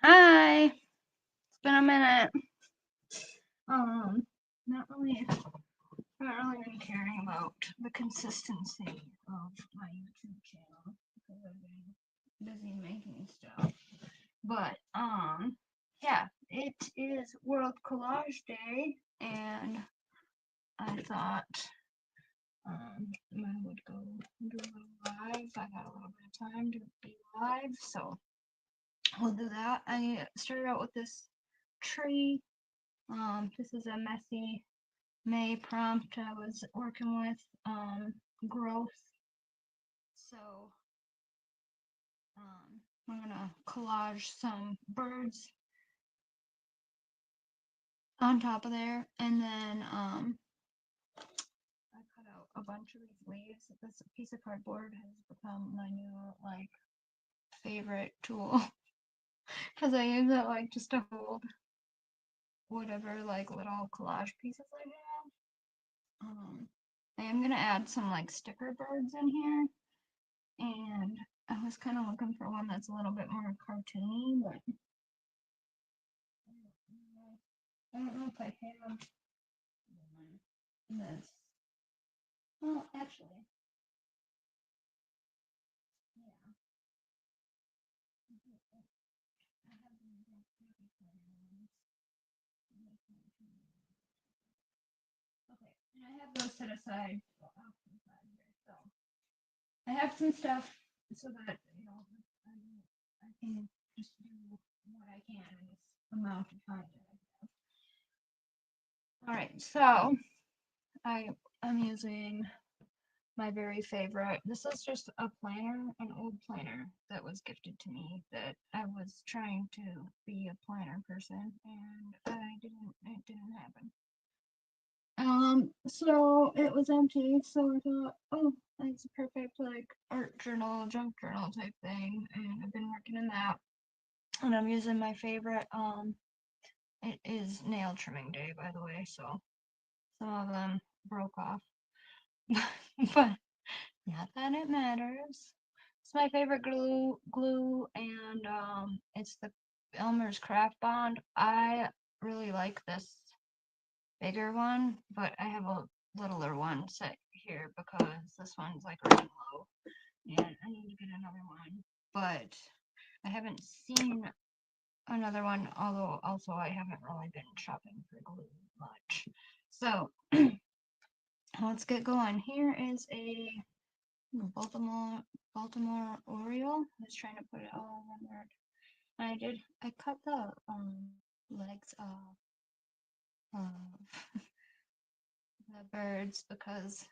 Hi, it's been a minute. Um, not really, not really been caring about the consistency of my YouTube channel because I've been busy making stuff. But yeah, it is World Collage Day, and I thought I would go do a little live. I got a little bit of time to be live, so we'll do that. I started out with this tree. This is a messy May prompt I was working with, growth. So, I'm gonna collage some birds on top of there, and then, I cut out a bunch of these leaves. This piece of cardboard has become my new, like, favorite tool, because I use it, like, just to hold whatever, like, little collage pieces I have. I am gonna add some, like, sticker birds in here. And I was kind of looking for one that's a little bit more cartoony, but I don't know if I have this. Well, actually, yeah. I have okay, and I have those set aside. So I have some stuff so that I can just do what I can in this amount of time that I have. All right, so I'm using my very favorite. This is just a planner, an old planner that was gifted to me that I was trying to be a planner person and it didn't happen. So it was empty, so I thought, oh, that's a perfect like art journal, junk journal type thing, and I've been working in that. And I'm using my favorite, it is nail trimming day, by the way, so some of them broke off. But not that it matters. It's my favorite glue, and it's the Elmer's Craft Bond. I really like this bigger one, but I have a littler one set here because this one's like running low, and I need to get another one. But I haven't seen another one, although also I haven't really been shopping for glue much. So let's get going. Here is a Baltimore Oriole. I was trying to put it all in one word. I cut the legs off of the birds because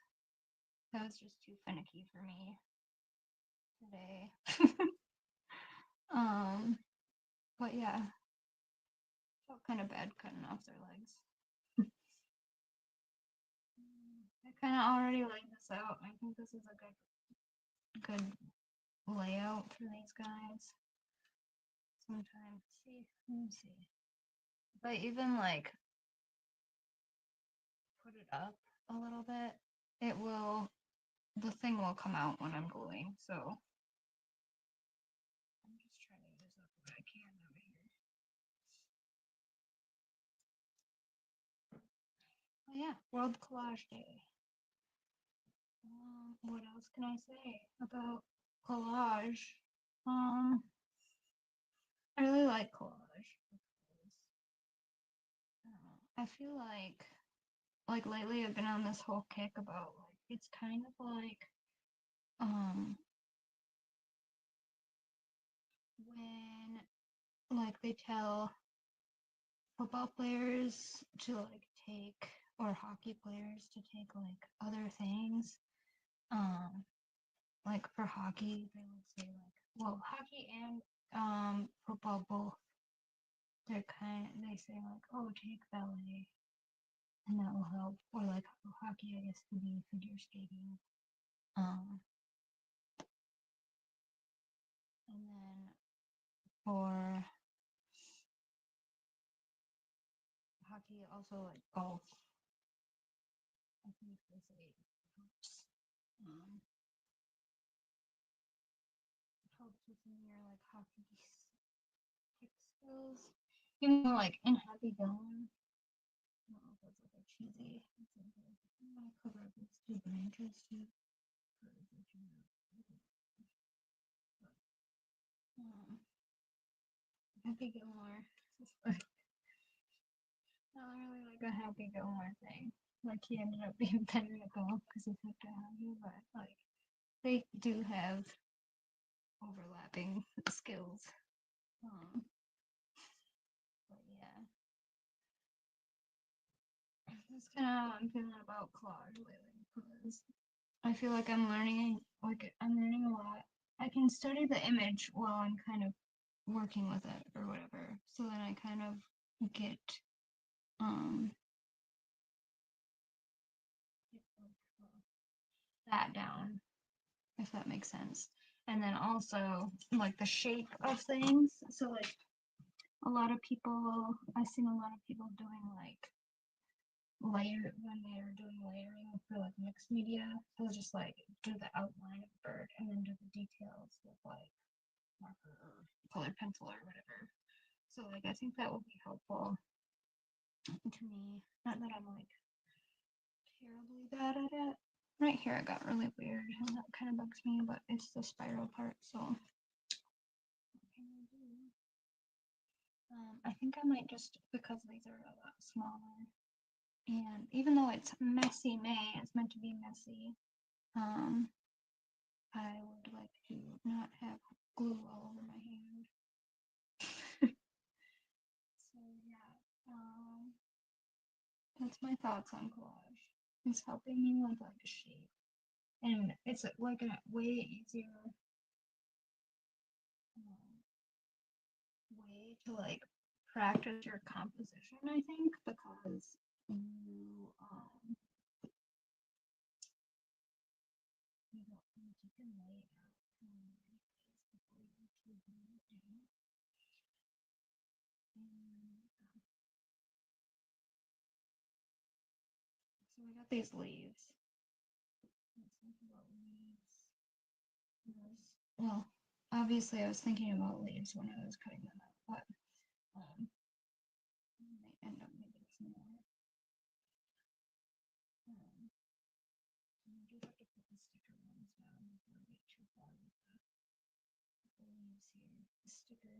that was just too finicky for me today. um, but yeah, felt kind of bad cutting off their legs. I kind of already laid this out. I think this is a good layout for these guys. Sometimes, see, let me see. If I even like put it up a little bit, the thing will come out when I'm gluing. So I'm just trying to use up what I can over here. Oh yeah, World Collage Day. What else can I say about collage? Um, I really like collage because I feel like lately I've been on this whole kick about like it's kind of like um when like they tell football players to like take or hockey players to take like other things. Um, like for hockey, they would say like, well, hockey and football both. They say like, oh, take ballet, and that will help. Or like hockey, I guess could be figure skating. Um, and then for hockey, also like golf. I think they say helps. Um, helps with your like hockey kick skills. Even though, like, in Happy Gilmore, I don't know if that's like a cheesy. I'm gonna cover up these two branches too. Um, Happy Gilmore. Not really like a Happy Gilmore thing. Like he ended up being better at golf because he picked a hobby, but like they do have overlapping skills. Um, but yeah, that's kind of how I'm feeling about collage lately because I feel like I'm learning a lot. I can study the image while I'm kind of working with it or whatever. So then I kind of um get that down, if that makes sense. And then also like the shape of things. So like a lot of people, I've seen a lot of people doing like when they're doing layering for like mixed media, they'll just like do the outline of the bird and then do the details with like marker or colored pencil or whatever. So like I think that will be helpful to me. Not that I'm like terribly bad at it. Right here it got really weird and that kind of bugs me, but it's the spiral part, so what can I do? I think I might just, because these are a lot smaller, and even though it's messy May, it's meant to be messy, I would like to not have glue all over my hand. So yeah, that's my thoughts on collage. It's helping me with like a shape, and it's like a way easier way to like practice your composition, I think, because you you don't you can lay it out before you actually do it. So we got these leaves. Let's think about leaves. Well, obviously I was thinking about leaves when I was cutting them out, but I might end up making some more. I do have to put the sticker ones down before I get too far with the leaves here. The sticker.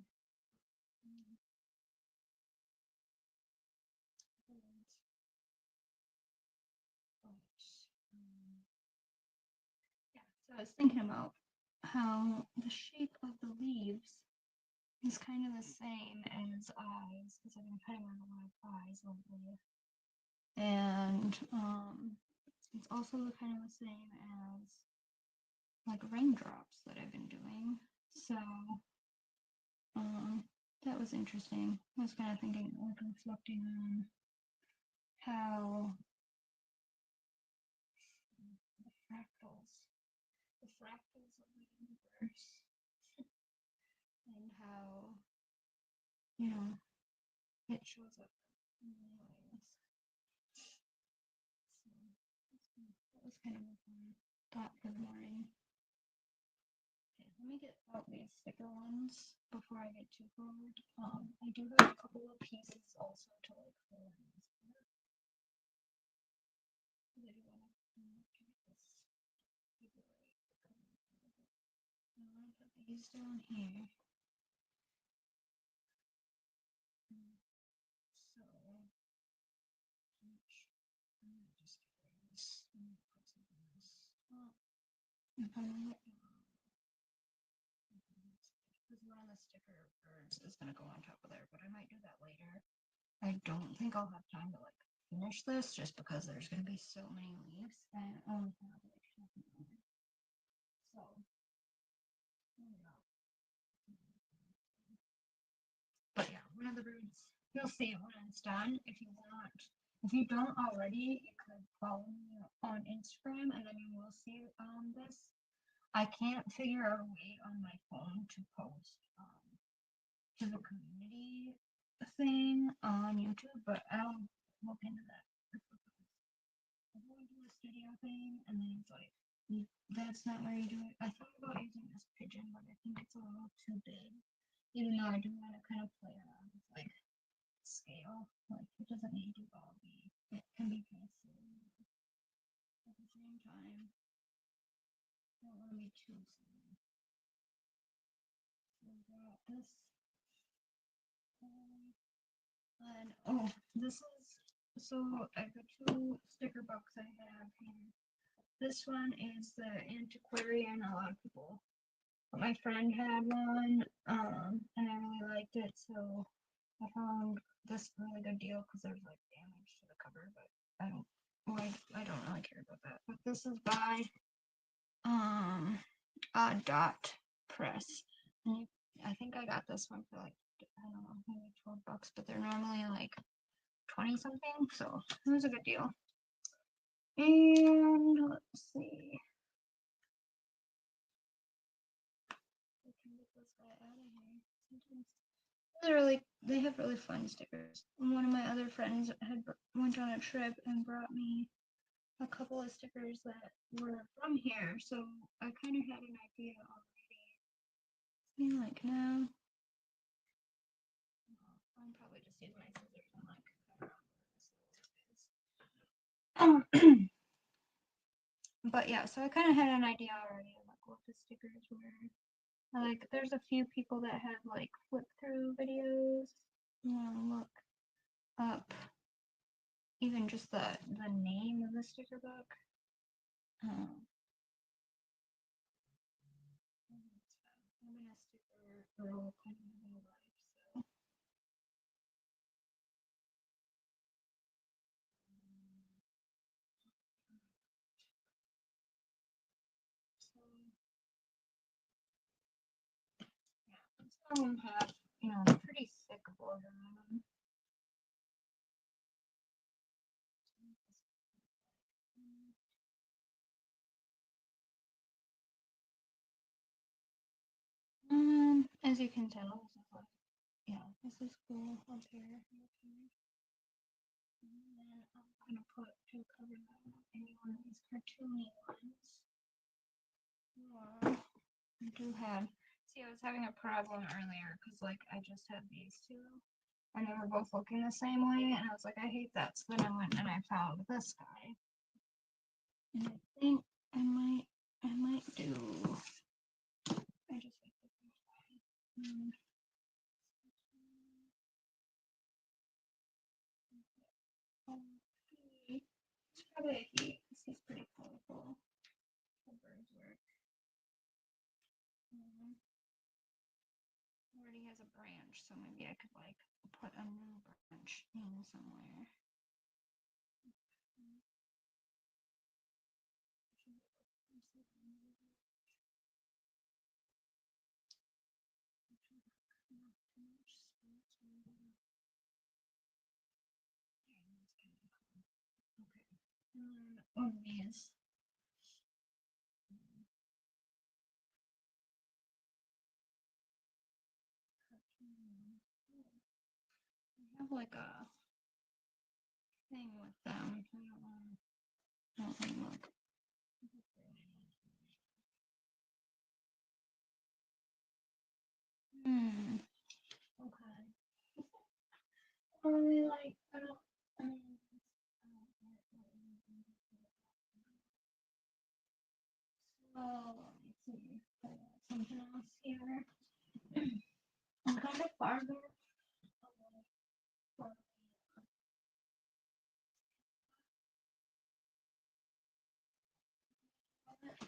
Yeah, so I was thinking about how the shape of the leaves is kind of the same as eyes, because I've been cutting out a lot of eyes lately. And it's also kind of the same as like raindrops that I've been doing. So that was interesting. I was kind of thinking, like reflecting on how the fractals of the universe, and how, you know, it shows up in many ways. So that was kind of a fun thought for the morning. Okay, let me get out these thicker ones before I get too forward. I do have a couple of pieces also to like fill in this part. I do want to get this paper right. I want to put these down here. So, I'm gonna just get rid of this. I'm gonna put something else. If I might, because one of the sticker birds is gonna go on top of there, but I might do that later. I don't think I'll have time to like finish this just because there's gonna be so many leaves and I only have like half an hour. So, but yeah, one of the birds. You'll see it when it's done. If you don't already, you could follow me on Instagram, and then you will see this. I can't figure out a way on my phone to post to the community thing on YouTube, but I'll look into that. I'm going to do a studio thing, and then it's like, that's not where you do it. I thought about using this pigeon, but I think it's a little too big. Even though I do want to kind of play around scale. Like, it doesn't need to all be, it can be kind of silly. At the same time, I don't want to be too silly. So I got this. And, oh, this is, so the two sticker books I have here. This one is the antiquarian. A lot of people, but my friend had one, and I really liked it, so I found this really good deal because there's like damage to the cover, but I don't, well, I don't really care about that. But this is by Dot Press. And I think I got this one for like, I don't know, maybe $12, but they're normally like 20 something, so it was a good deal. And let's see. I can get this guy out of here. Sometimes they have really fun stickers. And one of my other friends had went on a trip and brought me a couple of stickers that were from here, so I kind of had an idea already. See, like now, I'll probably just use my scissors and like cut around where this is. But yeah, so I kind of had an idea already of like what the stickers were. Like, there's a few people that have like flip through videos. You want to look up even just the name of the sticker book. Um, I'm in a sticker girl kind of my life, so. So yeah, some of them have, you know, pretty thick border on them. As you can tell, this is like, yeah, this is cool up here. And then I'm gonna put to cover that any one of these cartoony ones. Yeah, I do have. See, I was having a problem earlier because like I just had these two, and they were both looking the same way, and I was like, I hate that. So then I went and I found this guy, and I think I might do. I just like this guy. It's probably a he. He's pretty colorful. The birds work. Already has a branch, so maybe I could like put a new branch in somewhere. One of these. I have like a thing with them. I don't think look. Okay. Really like I don't. I mean, so let me see. I got something else here. I'm kind of farther away from it. Oh, this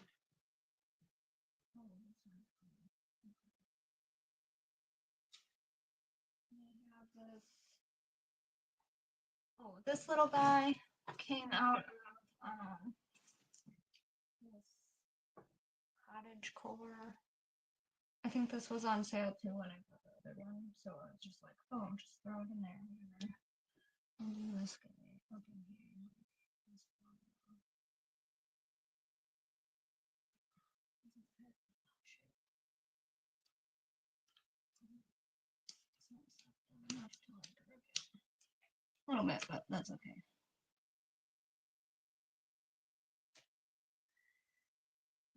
one's cool. We have this. Oh, this little guy came out of this cottage core. I think this was on sale too when I bought the other one, so I was just like, oh, I'll just throw it in there. Whatever. I'll do this guy up in here. A little bit, but that's okay.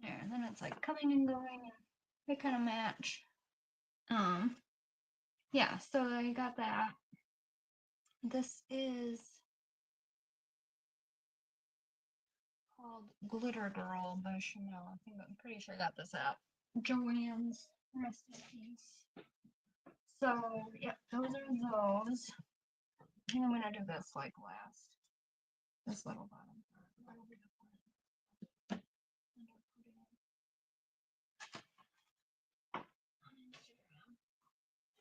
There, and then it's like coming and going, and they kind of match. Yeah, so I got that. This is called Glitter Girl by Chanel. I'm pretty sure I got this at Joann's. Rest in peace. So, yeah, those are those. And I'm gonna do this like last. This little bottom part.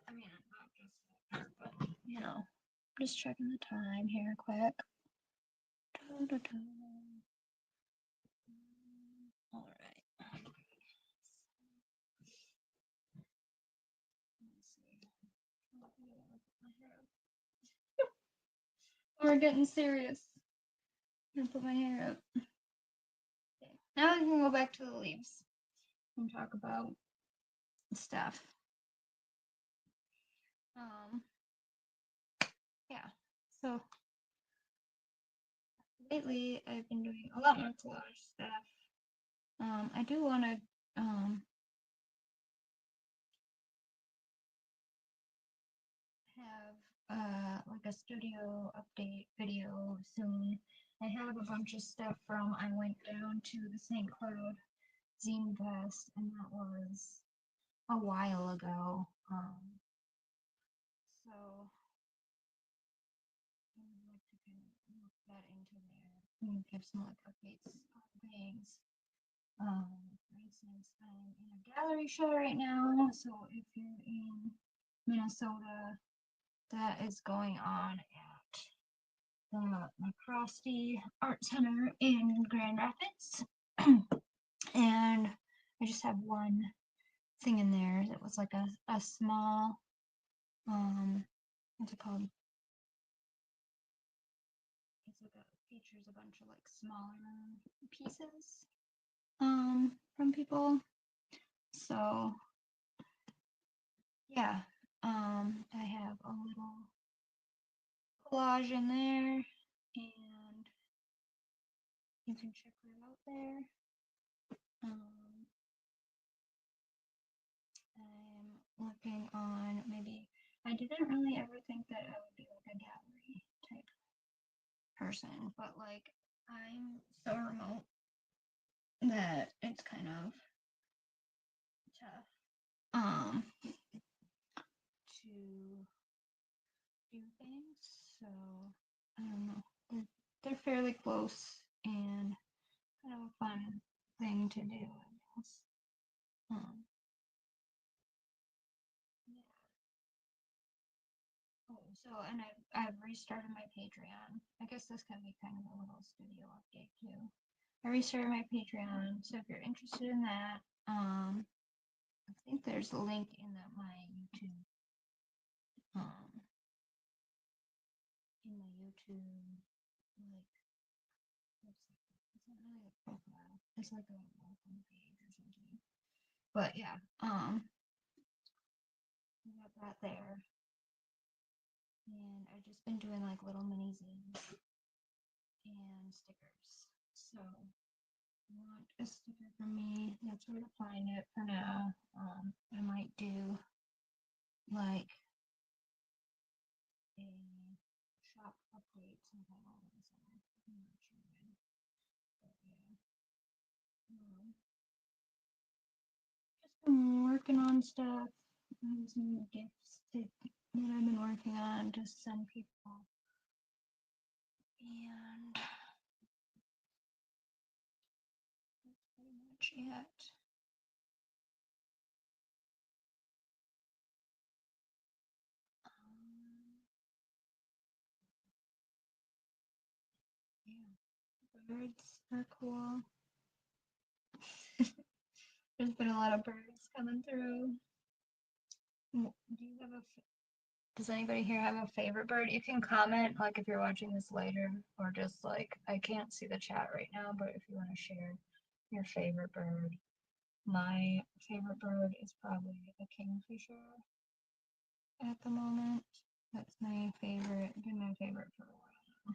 I mean, not just that, but, you know, just checking the time here quick. All right. We're getting serious. I'm gonna put my hair up. Okay. Now we can go back to the leaves and talk about stuff. Yeah. So lately I've been doing a lot more collage stuff. I do want to have like a studio update video soon. I have a bunch of stuff from I went down to the St. Cloud Zine Fest, and that was a while ago. So I would like to kind of look that into there and give some like updates on things. For instance, I'm in a gallery show right now, so if you're in Minnesota, that is going on at the McCrosty Art Center in Grand Rapids. And I just have one thing in there that was like a small, what's it called? It's like features a bunch of like smaller pieces, from people. So yeah, I have a little collage in there, and you can check that out there. I'm working on maybe, I didn't really ever think that I would be like a gallery type person, but like I'm so remote that it's kind of tough to do things. So I don't know. They're fairly close and kind of a fun thing to do, I guess. Yeah. Oh, so and I've restarted my Patreon. I guess this can be kind of a little studio update too. I restarted my Patreon, so if you're interested in that, I think there's a link in my YouTube, like, it's not really a profile. It's like a welcome page or something. But yeah, I got that there, and I've just been doing like little mini zines and stickers. So want a sticker from me, that's where to find it for now. I might do like a shop update sometime over the summer. I'm not sure when, but yeah. Just been working on stuff. I have some gifts that I've been working on to send people, and that's pretty much it. Yeah, birds are cool. There's been a lot of birds coming through. Do you have a Does anybody here have a favorite bird? You can comment, like, if you're watching this later, or just, like, I can't see the chat right now, but if you want to share your favorite bird. My favorite bird is probably a kingfisher at the moment. That's my favorite, been my favorite for a while now.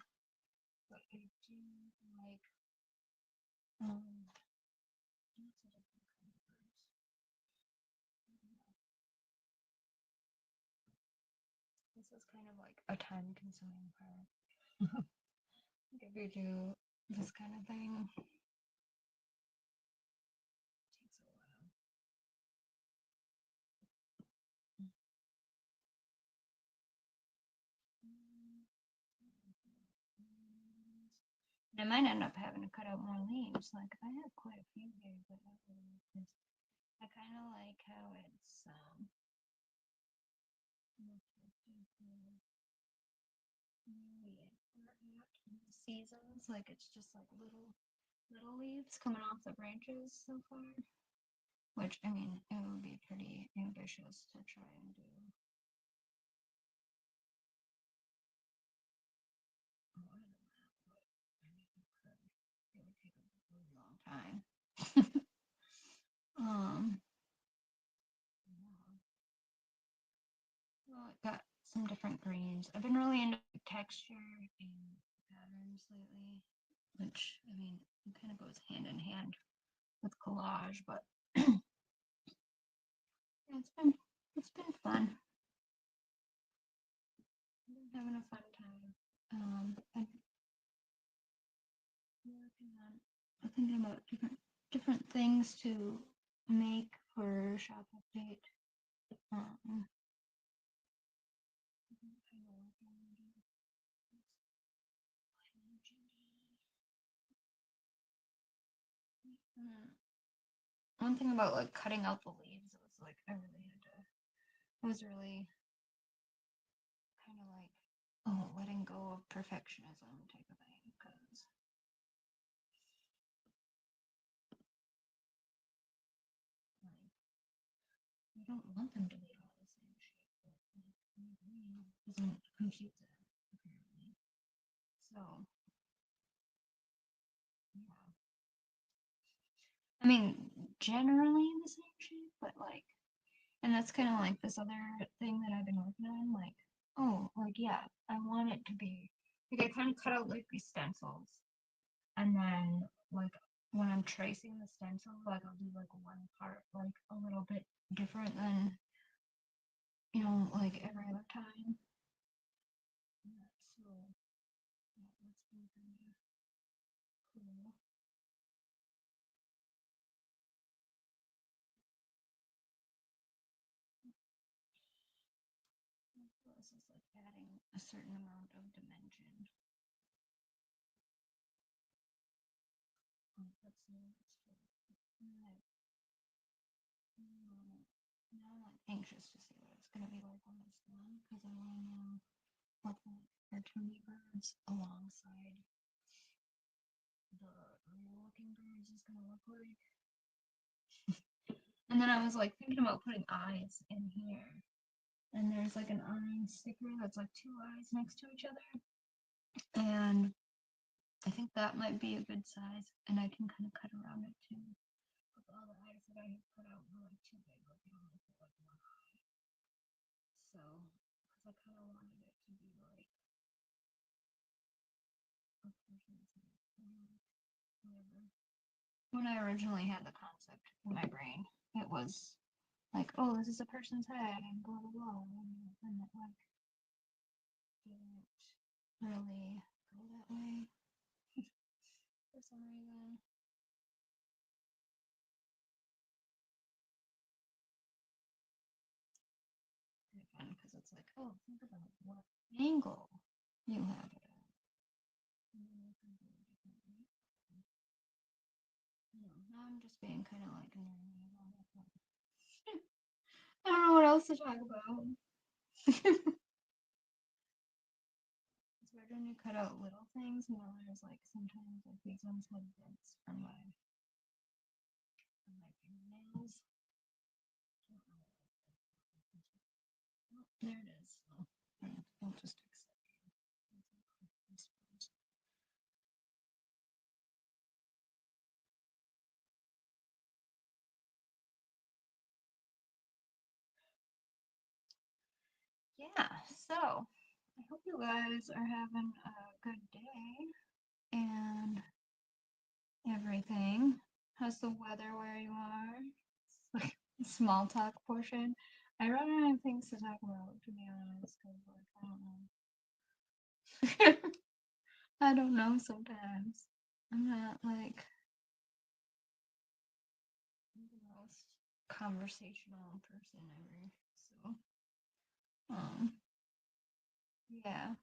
But I do like, lots of different kinds of birds. This is kind of like a time-consuming part. If you do this kind of thing, it takes a while. I might end up having to cut out more leaves. Like I have quite a few here, but not really this. I kind of like how it's seasons. Like it's just like little leaves coming off the branches so far. Which I mean, it would be pretty ambitious to try and do. It would take a really long time. Yeah. Well, it got some different greens. I've been really into texture and patterns lately, which I mean, it kind of goes hand in hand with collage, but yeah, it's been fun. I've been having a fun time. I'm working on. I'm thinking about different things to make for shop update. Um, one thing about like cutting out the leaves, it was like I really had to. I was really kind of like, oh, letting go of perfectionism type of thing because like you don't want them to be all the same shape, but like my brain doesn't compute that apparently. So yeah, I mean generally the same shape, but like, and that's kind of like this other thing that I've been working on. Like, oh, like yeah, I want it to be like I kind of cut out like these stencils. And then like when I'm tracing the stencil, like I'll do like one part like a little bit different than like every other time. Yeah, so yeah, that's been kind of cool. This is like adding a certain amount of dimension. Oh, that's new. Now I'm like anxious to see what it's gonna be like when it's done because I want to know what the cartoony birds alongside the real looking birds is gonna look like. And then I was like thinking about putting eyes in here. And there's like an eye sticker that's like two eyes next to each other. And I think that might be a good size. And I can kind of cut around it too. But all the eyes that I had put out were like too big. Like I only put like one eye. So, because I kind of wanted it to be like a person's head. Whatever. When I originally had the concept in my brain, it was like, oh, this is a person's head and blah blah blah. And it like didn't really go that way for some reason. Kind of fun because it's like, oh, think about what angle you have it at. Now I'm just being kind of like nerdy about it. I don't know what else to talk about. It's weird when you cut out little things. There's like sometimes like these ones have dents from my fingernails. Oh, there it is. Oh, I'll just accept it. Yeah, so I hope you guys are having a good day and everything. How's the weather where you are? It's like small talk portion. I run out of things to talk about, to be honest, because, like, I don't know. I don't know sometimes. I'm not, like, the most conversational person ever, so, um, yeah.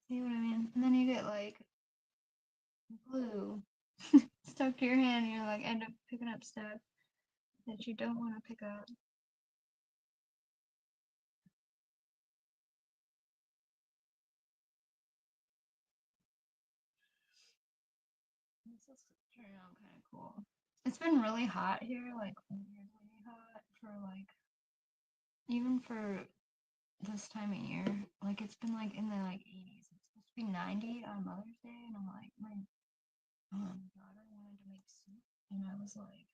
See what I mean? And then you get, like, glue stuck to your hand, and you, like, end up picking up stuff that you don't want to pick up. This is turning out kind of cool. It's been really hot here, like weirdly hot for like even for this time of year. Like it's been like in the like 80s. It's supposed to be 90 on Mother's Day, and I'm like, my daughter wanted to make soup, and I was like,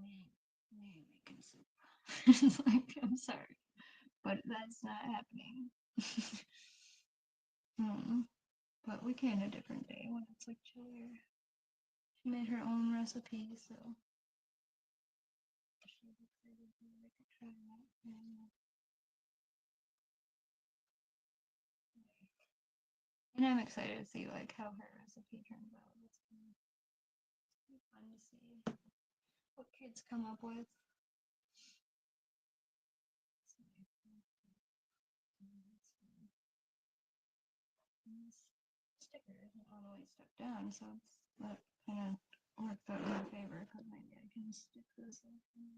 we ain't making soup. It's like I'm sorry, but that's not happening. But we can a different day when it's like chillier. She made her own recipe, so she's excited to like try that. And I'm excited to see like how her recipe turns out. It's gonna be fun to see what kids come up with. Sticker isn't all the way stuck down, so it's that kind of works out in my favor because maybe I can stick this like see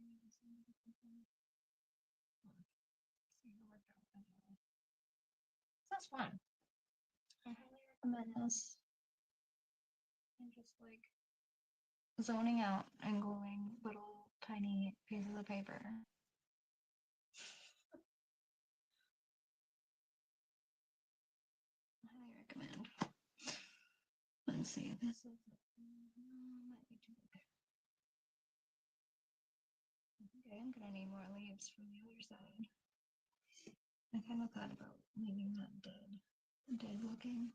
how it worked out. That's fun. I highly recommend this. And just like zoning out and gluing little tiny pieces of paper. I highly recommend. Let's see, this is might be too big. Okay, I'm gonna need more leaves from the other side. I kind of thought about leaving that dead looking.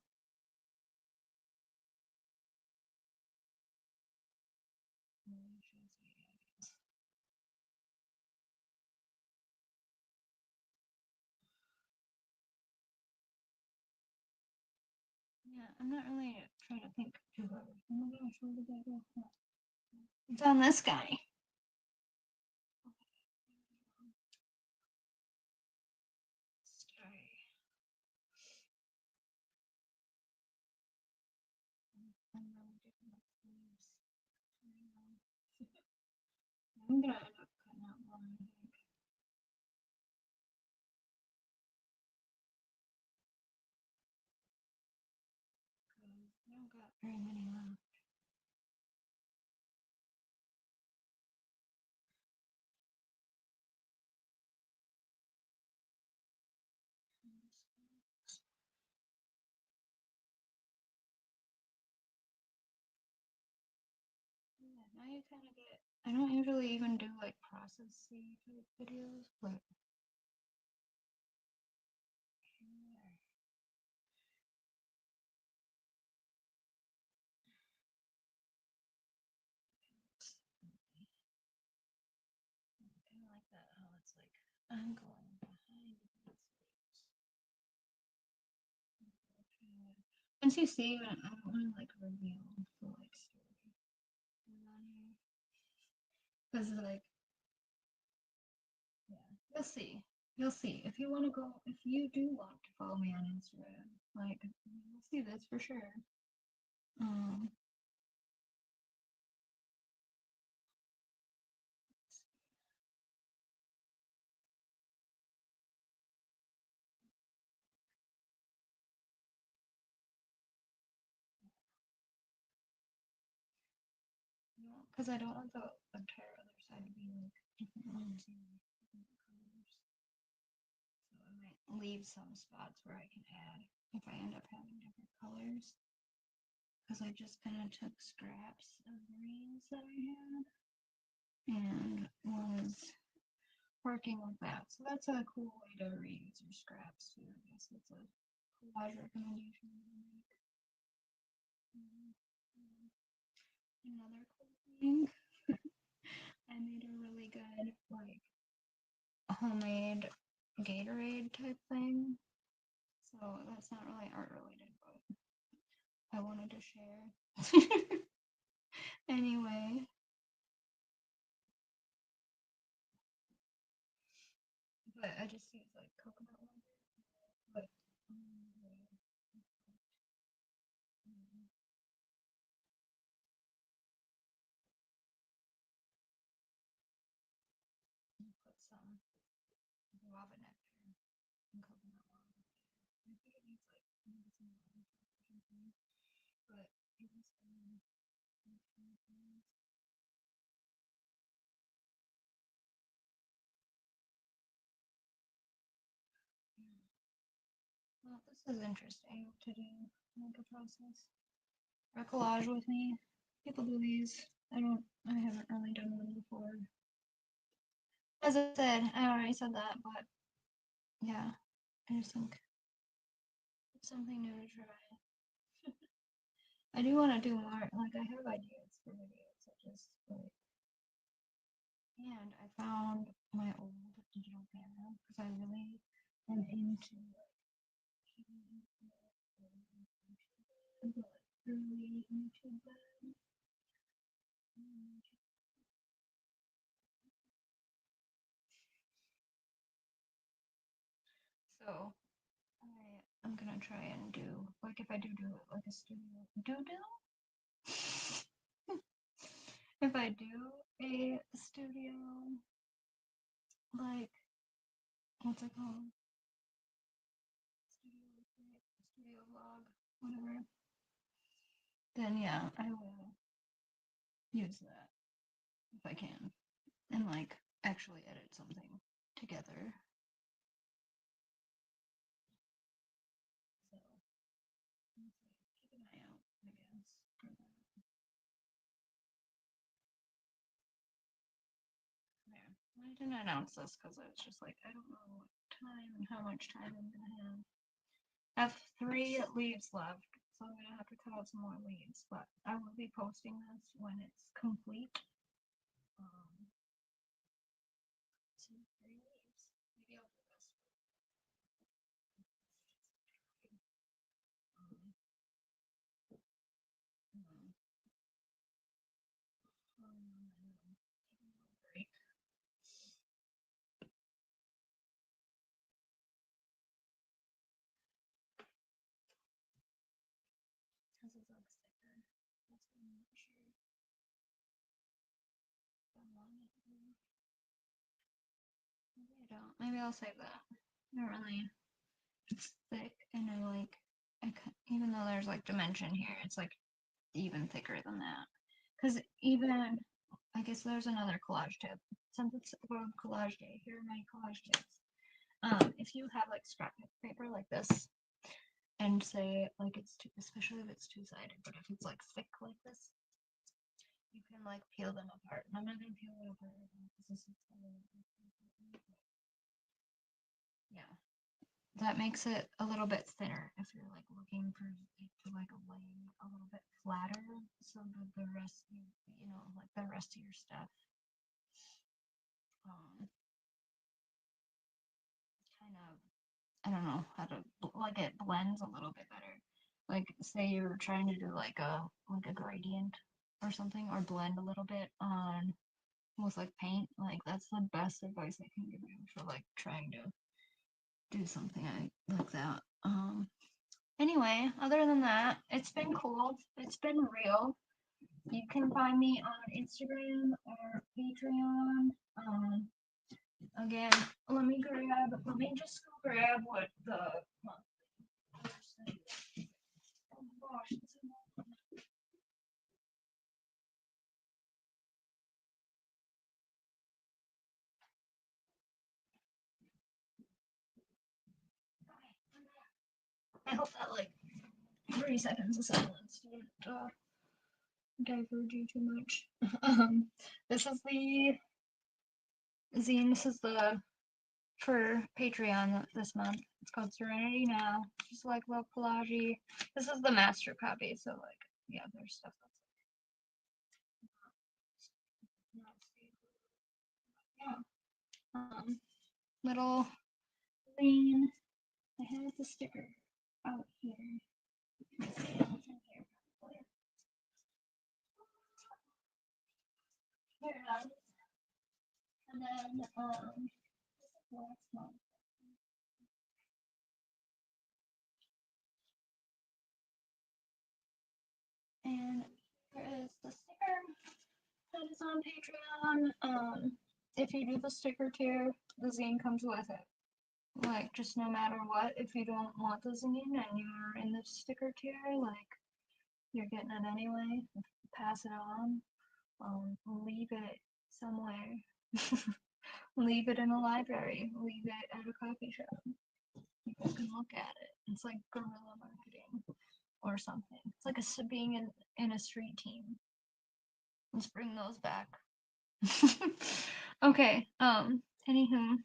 Yeah, I'm not really trying to think too hard. Oh my gosh, where did that go? It's on this guy. I'm gonna end up cutting out one, I think, because I don't got very many left. Yeah, now you kind of get. I don't usually even do like processy type videos, but kind of like that. How it's like I'm going behind these waves. Once you see it, I don't want to like reveal the like story on here because like yeah, you'll see. You'll see if you want to go. If you do want to follow me on Instagram, like you'll see this for sure. Um, because I don't want the entire other side to be like different ones, you know, different colors. So I might leave some spots where I can add if I end up having different colors. Because I just kind of took scraps of greens that I had and was working with that. So that's a cool way to reuse your scraps too. I guess that's a collage recommendation. Another cool thing, I made a really good like homemade Gatorade type thing. So that's not really art related, but I wanted to share. Anyway, but I just use like coconut water. But put some guava nectar and coconut water. I think it needs like maybe some lemon or something. But it was well, this is interesting to do like a process. Or collage with me. People do these. I haven't really done one before. As I said, I already said that, but yeah, I just think it's something new to try. I do want to do more. Like I have ideas for videos. And I found my old digital camera because I really am into like early YouTube. So I'm gonna try and do like if I do it like a studio if I do a studio like what's it called studio vlog whatever then yeah I will use that if I can and like actually edit something together. So keep an eye out I guess for that. There. I didn't announce this because I was just like I don't know what time and how much time I'm gonna have. I have 3 leaves left, so I'm gonna have to cut out some more leaves, but I will be posting this when it's complete. So 3 leaves. Maybe I'll do this. Um, break. This is like sticker. That's what I'm not sure if I want it. Maybe I don't. Maybe I'll save that. Not really. It's thick, and I like. Even though there's like dimension here, it's like even thicker than that. Because even I guess there's another collage tip. Since it's World Collage Day, here are my collage tips. If you have like scrap paper like this, and say like it's too, especially if it's two-sided, but if it's like thick like this, you can like peel them apart. And I'm not gonna peel it apart because this is yeah. That makes it a little bit thinner if you're like looking for it to like lay a little bit flatter, so that the rest, you know, like the rest of your stuff, um, kind of I don't know how to like it blends a little bit better. Like say you're trying to do like a gradient or something or blend a little bit on with like paint, like that's the best advice I can give you for like trying to do something like that. Anyway, other than that, it's been cool. It's been real. You can find me on Instagram or Patreon. Um, again, let me just go grab what the oh gosh, I hope that like 3 seconds of silence didn't diverge you too much. This is the zine. This is the for Patreon this month. It's called Serenity Now. Just like love collage. This is the master copy, so like yeah, there's stuff. little green. I had the sticker out here. It's in here probably. Here it is. And then last month. And here is the sticker that is on Patreon. If you do the sticker tier, the zine comes with it. Like, just no matter what, if you don't want the zine and you're in the sticker tier, like, you're getting it anyway, pass it on. Leave it somewhere. Leave it in a library. Leave it at a coffee shop. People can look at it. It's like guerrilla marketing or something. It's like being in a street team. Let's bring those back. Okay, anywho,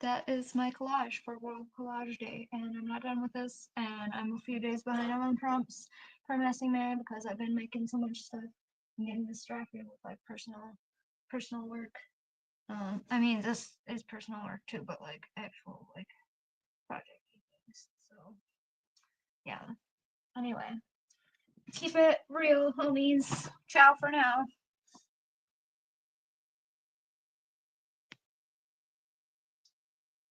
that is my collage for World Collage Day, and I'm not done with this, and I'm a few days behind on my prompts for Messing Mary because I've been making so much stuff and getting distracted with like personal work. I mean, this is personal work too, but like actual like project things. So yeah. Anyway, keep it real, homies. Ciao for now.